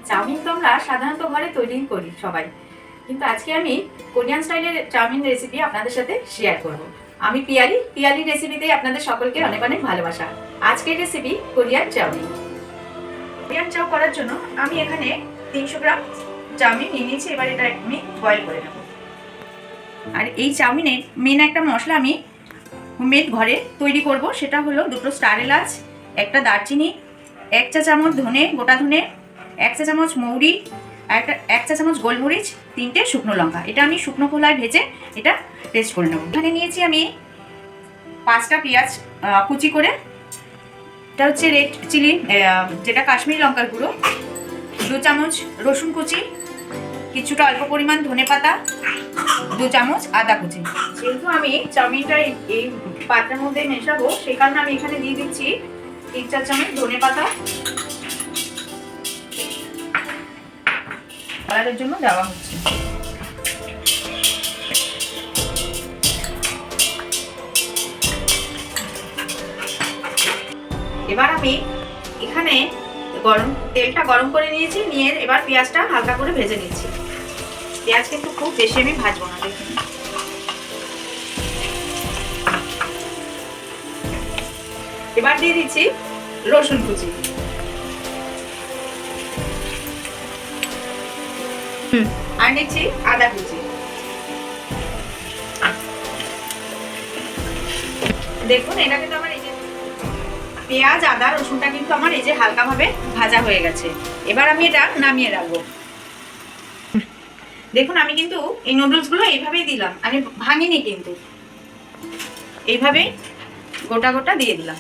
Chowmein তো আমরা সাধারণত ঘরে তৈরি করি সবাই, কিন্তু আজকে আমি কোরিয়ান স্টাইলের চাউমিন রেসিপি আপনাদের সাথে শেয়ার করব। আমি পিয়ালি রেসিপিতে আপনাদের সকলকে অনেক অনেক ভালোবাসা। আজকের রেসিপি কোরিয়ান চাউমিন। কোরিয়ান চাউ করার জন্য আমি এখানে 300 গ্রাম চাউমিন নিয়ে নিয়েছি। এবার এটা আমি বয়েল করে নেব। আর এই চাউমিনের মেন একটা মশলা আমি হোমমেড ঘরে তৈরি করব, সেটা হলো 2টো স্টার এলাচ, একটা দারচিনি, 1 চা চামচ ধনে, গোটা ধনে, 1 চা চামচ মৌরি, আর 1 চা চামচ গোলমরিচ, 3টে শুকনো লঙ্কা। এটা আমি শুকনো খোলায় ভেজে এটা পেস্ট করে নেব। এখানে নিয়েছি আমি 5টা পেঁয়াজ কুচি করে, এটা হচ্ছে রেড চিলি যেটা কাশ্মীরি লঙ্কার গুঁড়ো, 2 চামচ রসুন কুচি, কিছুটা অল্প পরিমাণ ধনে পাতা, 2 চামচ আদা কুচি। যেহেতু আমি চাউমিনটা এই পাত্রের মধ্যে মেশাবো, সেই কারণে আমি এখানে দিয়ে দিচ্ছি 3-4 চামচ ধনে পাতা, কালারের জন্য দেওয়া হচ্ছে। এবার আমি এখানে তেলটা গরম করে নিয়েছি, নিয়ে এবার পেঁয়াজটা হালকা করে ভেজে নিচ্ছি। পেঁয়াজ কিন্তু খুব বেশি আমি ভাজবো না, দেখুন। এবার দিয়ে দিচ্ছি রসুন কুচি, আর নিচ্ছি আদা কুচি। দেখুন এটা কিন্তু আমার এই যে পেঁয়াজ আদা রসুনটা কিন্তু আমার এই যে হালকা ভাবে ভাজা হয়ে গেছে। এবার আমি এটা নামিয়ে রাখবো। দেখুন আমি কিন্তু এই নুডলসগুলো এইভাবেই দিলাম, আমি ভাঙিনি, কিন্তু এইভাবেই গোটা গোটা দিয়ে দিলাম।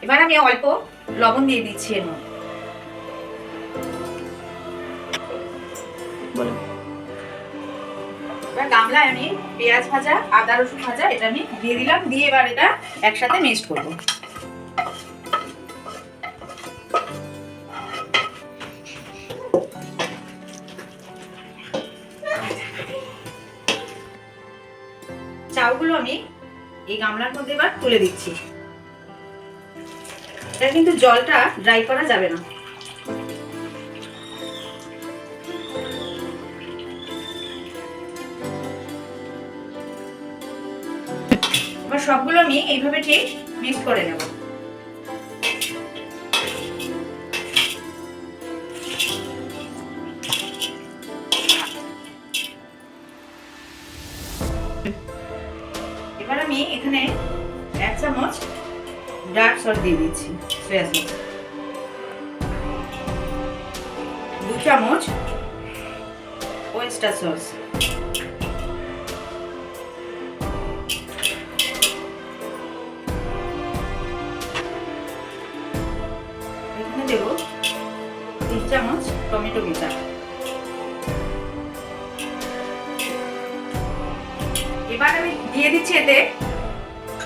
এবার আমি অল্প লবণ দিয়ে দিচ্ছি এর মধ্যে। এবার গামলায় আমি পেঁয়াজ ভাজা আদা রসুন ভাজা এটা আমি দিয়ে দিলাম, দিয়ে এবার এটা একসাথে মিক্সড করব। চাউগুলো আমি এই গামলার মধ্যে এবার তুলে দিচ্ছি। এটা কিন্তু জলটা ড্রাই করা যাবে না। এবার সবগুলো আমি এইভাবে ঠিক মিক্স করে নেব। এবার আমি এখানে 1 চামচ ডার্ক সল্ট দিয়ে দিচ্ছি, সয়া সস, 2 চামচ ওয়েস্টার সস, এখানে দেব 3 চামচ টমেটো কেচাপ। এবার আমি দিয়ে দিচ্ছি এতে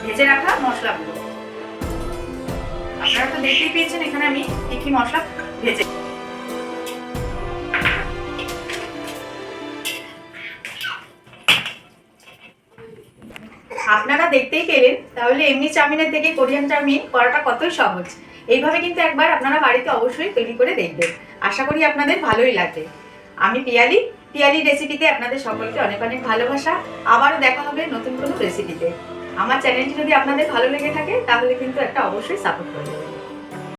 ভেজে রাখা মশলাগুলো। আপনারা তো দেখতেই পেয়েছেন এখানে আমি কি মশলা ভেজে। আপনারা দেখতেই পেলেন, তাহলে এমনি চাউমিনের থেকে কোরিয়ান চাউমিন করাটা কতই সহজ। এইভাবে কিন্তু একবার আপনারা বাড়িতে অবশ্যই তৈরি করে দেখবেন। আশা করি আপনাদের ভালোই লাগবে। আমি পিয়ালি রেসিপিতে আপনাদের সকলকে অনেক অনেক ভালোবাসা। আবারও দেখা হবে নতুন কোনো রেসিপিতে। আমার চ্যানেলটি যদি আপনাদের ভালো লেগে থাকে তাহলে কিন্তু একটা অবশ্যই সাপোর্ট করে দেবেন।